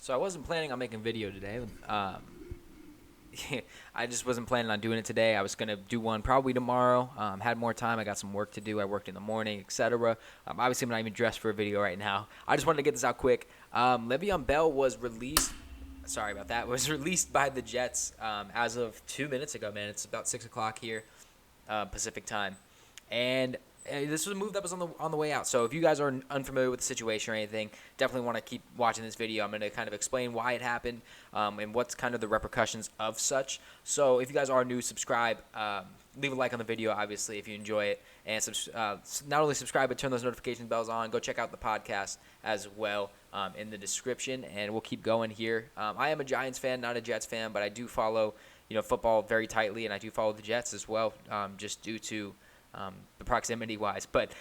So I wasn't planning on making video today. I just wasn't planning on doing it today. I was gonna do one probably tomorrow. Had more time. I got some work to do. I worked in the morning, etc. Obviously, I'm not even dressed for a video right now. I just wanted to get this out quick. Le'Veon Bell was released. Sorry about that. Was released by the Jets as of 2 minutes ago. Man, it's about 6 o'clock here, Pacific time, and this was a move that was on the way out. So if you guys are unfamiliar with the situation or anything, definitely want to keep watching this video. I'm going to kind of explain why it happened and what's kind of the repercussions of such. So if you guys are new, subscribe. Leave a like on the video, obviously, if you enjoy it. And not only subscribe, but turn those notification bells on. Go check out the podcast as well in the description, and we'll keep going here. I am a Giants fan, not a Jets fan, but I do follow football very tightly, and I do follow the Jets as well, just due to the proximity-wise. But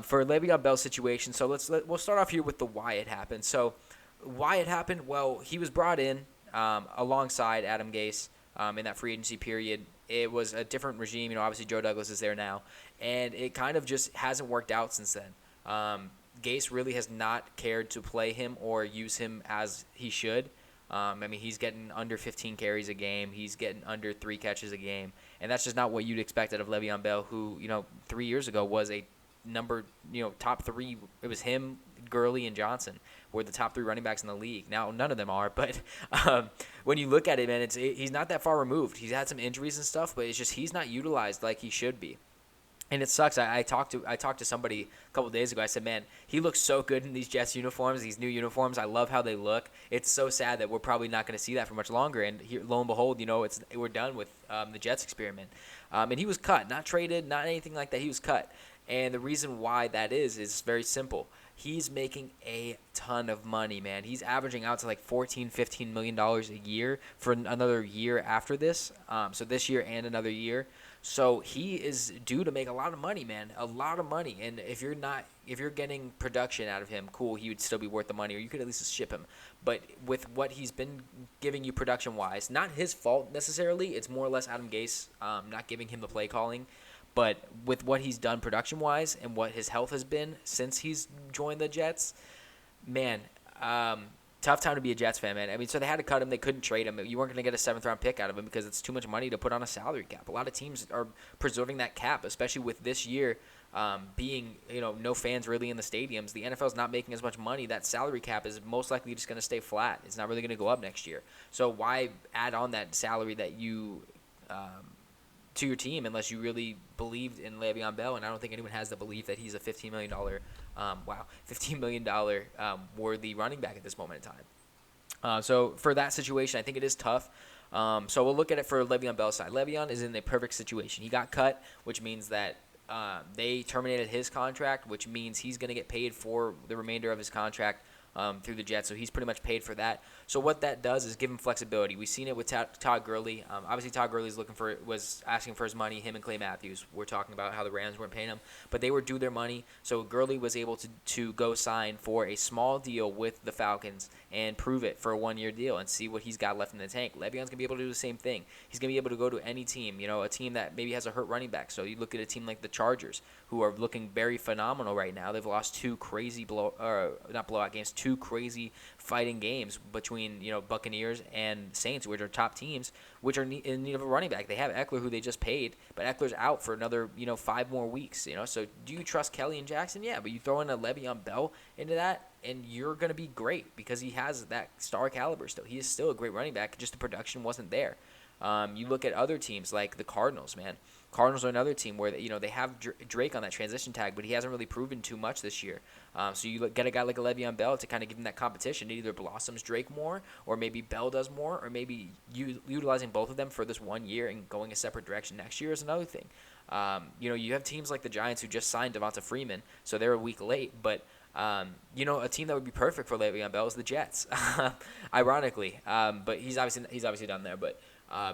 for Le'Veon Bell's situation, so we'll start off here with the why it happened. So why it happened? Well, he was brought in alongside Adam Gase in that free agency period. It was a different regime. Obviously Joe Douglas is there now, and it kind of just hasn't worked out since then. Gase really has not cared to play him or use him as he should. He's getting under 15 carries a game. He's getting under 3 catches a game. And that's just not what you'd expect out of Le'Veon Bell, who, 3 years ago was a top 3. It was him, Gurley, and Johnson were the top 3 running backs in the league. Now, none of them are, but when you look at it, man, he's not that far removed. He's had some injuries and stuff, but it's just he's not utilized like he should be. And it sucks. I talked to somebody a couple of days ago. I said, man, he looks so good in these Jets uniforms, these new uniforms. I love how they look. It's so sad that we're probably not going to see that for much longer. And here, lo and behold, we're done with the Jets experiment. And he was cut, not traded, not anything like that. He was cut. And the reason why that is very simple. He's making a ton of money, man. He's averaging out to like $14, $15 million a year for another year after this. So this year and another year. So he is due to make a lot of money, man, a lot of money. And if you're getting production out of him, cool, he would still be worth the money, or you could at least just ship him. But with what he's been giving you production-wise, not his fault necessarily. It's more or less Adam Gase not giving him the play calling. But with what he's done production-wise and what his health has been since he's joined the Jets, man, tough time to be a Jets fan, man. So they had to cut him. They couldn't trade him. You weren't going to get a 7th-round pick out of him because it's too much money to put on a salary cap. A lot of teams are preserving that cap, especially with this year being, no fans really in the stadiums. The NFL's not making as much money. That salary cap is most likely just going to stay flat. It's not really going to go up next year. So why add on that salary that you to your team unless you really believed in Le'Veon Bell? And I don't think anyone has the belief that he's a $15 million $15 million worthy running back at this moment in time. So for that situation, I think it is tough. So we'll look at it for Le'Veon Bell's side. Le'Veon is in a perfect situation. He got cut, which means that they terminated his contract, which means he's going to get paid for the remainder of his contract through the Jets. So he's pretty much paid for that. So what that does is give him flexibility. We've seen it with Todd Gurley. Obviously, Todd Gurley was asking for his money. Him and Clay Matthews were talking about how the Rams weren't paying him, but they were due their money. So Gurley was able to go sign for a small deal with the Falcons and prove it for a 1-year deal and see what he's got left in the tank. Le'Veon's going to be able to do the same thing. He's going to be able to go to any team, a team that maybe has a hurt running back. So you look at a team like the Chargers, who are looking very phenomenal right now. They've lost 2 crazy two crazy fighting games between Buccaneers and Saints, which are top teams, which are in need of a running back. They have Eckler, who they just paid, but Eckler's out for another 5 more weeks. So do you trust Kelly and Jackson? Yeah, but you throw in a Le'Veon Bell into that, and you're going to be great because he has that star caliber still. He is still a great running back. Just the production wasn't there. You look at other teams like the Cardinals, man. Cardinals are another team where they have Drake on that transition tag, but he hasn't really proven too much this year. So you get a guy like a Le'Veon Bell to kind of give him that competition. It either blossoms Drake more, or maybe Bell does more, or maybe utilizing both of them for this 1 year and going a separate direction next year is another thing. You have teams like the Giants who just signed Devonta Freeman, so they're a week late, but a team that would be perfect for Le'Veon Bell is the Jets, ironically. But he's obviously done there, but.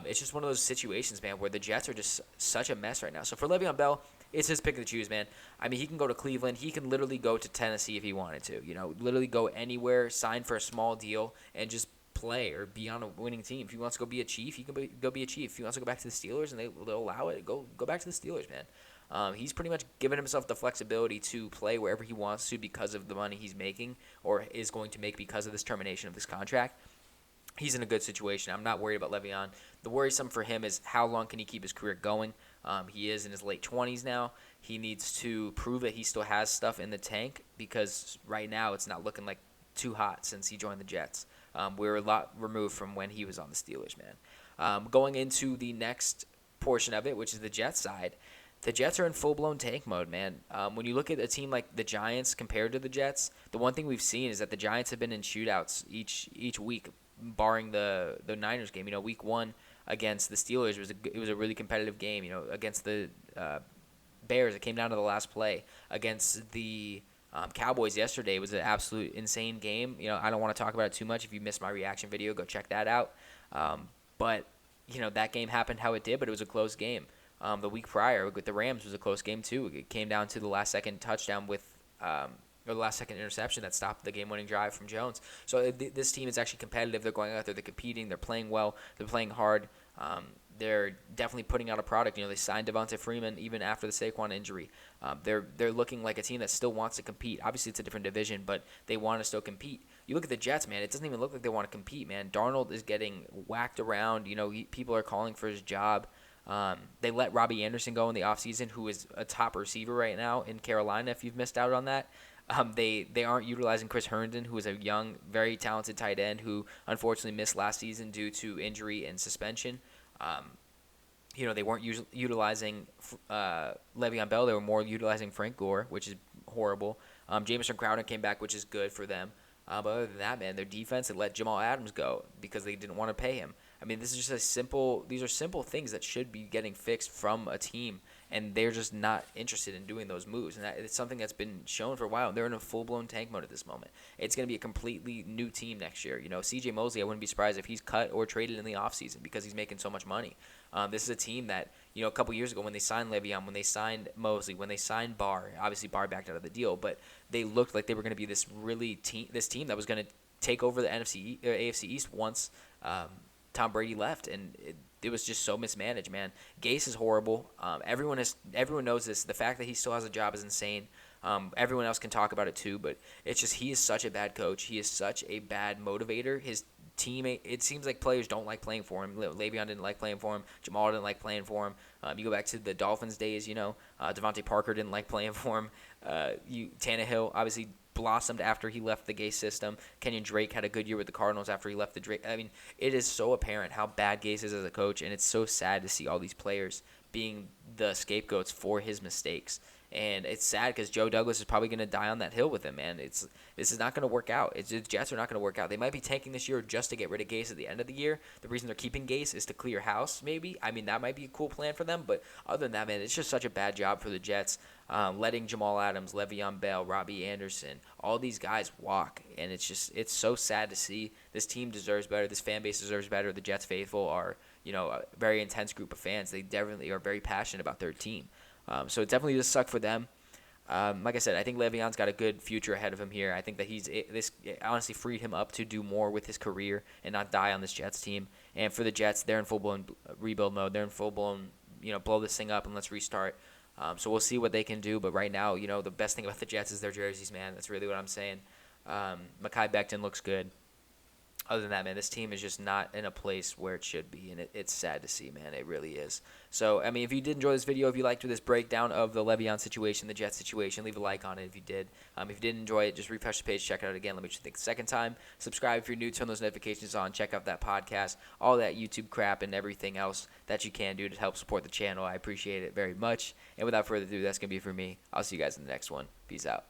It's just one of those situations, man, where the Jets are just such a mess right now. So for Le'Veon Bell, it's his pick to choose, man. He can go to Cleveland. He can literally go to Tennessee if he wanted to. Literally go anywhere, sign for a small deal, and just play or be on a winning team. If he wants to go be a Chief, he can go be a Chief. If he wants to go back to the Steelers and they'll allow it, go back to the Steelers, man. He's pretty much given himself the flexibility to play wherever he wants to because of the money he's making or is going to make because of this termination of this contract. He's in a good situation. I'm not worried about Leveon. The worrisome for him is how long can he keep his career going. He is in his late 20s now. He needs to prove that he still has stuff in the tank because right now it's not looking like too hot since he joined the Jets. We're a lot removed from when he was on the Steelers, man. Going into the next portion of it, which is the Jets side, the Jets are in full-blown tank mode, man. When you look at a team like the Giants compared to the Jets, the one thing we've seen is that the Giants have been in shootouts each week, barring the Niners game. Week 1 against the Steelers it was a really competitive game. Against the Bears, it came down to the last play. Against the Cowboys yesterday, it was an absolute insane game. I don't want to talk about it too much. If you missed my reaction video, go check that out. But that game happened how it did, but it was a close game. The week prior with the Rams was a close game too. It came down to the last second touchdown with or the last second interception that stopped the game-winning drive from Jones. So this team is actually competitive. They're going out there, they're competing, they're playing well, they're playing hard. They're definitely putting out a product. They signed Devonta Freeman even after the Saquon injury. They're looking like a team that still wants to compete. Obviously, it's a different division, but they want to still compete. You look at the Jets, man. It doesn't even look like they want to compete, man. Darnold is getting whacked around. People are calling for his job. They let Robbie Anderson go in the offseason, who is a top receiver right now in Carolina, if you've missed out on that. They aren't utilizing Chris Herndon, who is a young, very talented tight end who unfortunately missed last season due to injury and suspension. They weren't utilizing Le'Veon Bell. They were more utilizing Frank Gore, which is horrible. Jamison Crowder came back, which is good for them. But other than that, man, their defense, they let Jamal Adams go because they didn't want to pay him. I mean, these are simple things that should be getting fixed from a team, and they're just not interested in doing those moves. And it's something that's been shown for a while. They're in a full-blown tank mode at this moment. It's going to be a completely new team next year. C.J. Mosley, I wouldn't be surprised if he's cut or traded in the offseason because he's making so much money. This is a team that, a couple years ago when they signed Le'Veon, when they signed Mosley, when they signed Barr, obviously Barr backed out of the deal, but they looked like they were going to be this team that was going to take over the AFC East once Tom Brady left, and it was just so mismanaged, man. Gase is horrible. Everyone knows this. The fact that he still has a job is insane. Everyone else can talk about it too, but it's just he is such a bad coach. He is such a bad motivator. His teammate, it seems like players don't like playing for him. Le'Veon didn't like playing for him. Jamal didn't like playing for him. You go back to the Dolphins days, Devontae Parker didn't like playing for him. Tannehill obviously blossomed after he left the Gase system. Kenyon Drake had a good year with the Cardinals after he left the Drake. I mean, it is so apparent how bad Gase is as a coach, and it's so sad to see all these players being the scapegoats for his mistakes. And it's sad because Joe Douglas is probably going to die on that hill with him, man. This is not going to work out. The Jets are not going to work out. They might be tanking this year just to get rid of Gase at the end of the year. The reason they're keeping Gase is to clear house, maybe. I mean, that might be a cool plan for them. But other than that, man, it's just such a bad job for the Jets, letting Jamal Adams, Le'Veon Bell, Robbie Anderson, all these guys walk. And it's so sad to see. This team deserves better. This fan base deserves better. The Jets faithful are, a very intense group of fans. They definitely are very passionate about their team. So it definitely does suck for them. Like I said, I think Le'Veon's got a good future ahead of him here. I think that this honestly freed him up to do more with his career and not die on this Jets team. And for the Jets, they're in full-blown rebuild mode. They're in full-blown, blow this thing up and let's restart. So we'll see what they can do. But right now, the best thing about the Jets is their jerseys, man. That's really what I'm saying. Mekhi Becton looks good. Other than that, man, this team is just not in a place where it should be, and it's sad to see, man. It really is. So, I mean, if you did enjoy this video, if you liked this breakdown of the Le'Veon situation, the Jets situation, leave a like on it if you did. If you didn't enjoy it, just refresh the page, check it out again. Let me know what you think the second time. Subscribe if you're new, turn those notifications on, check out that podcast, all that YouTube crap, and everything else that you can do to help support the channel. I appreciate it very much. And without further ado, that's going to be it for me. I'll see you guys in the next one. Peace out.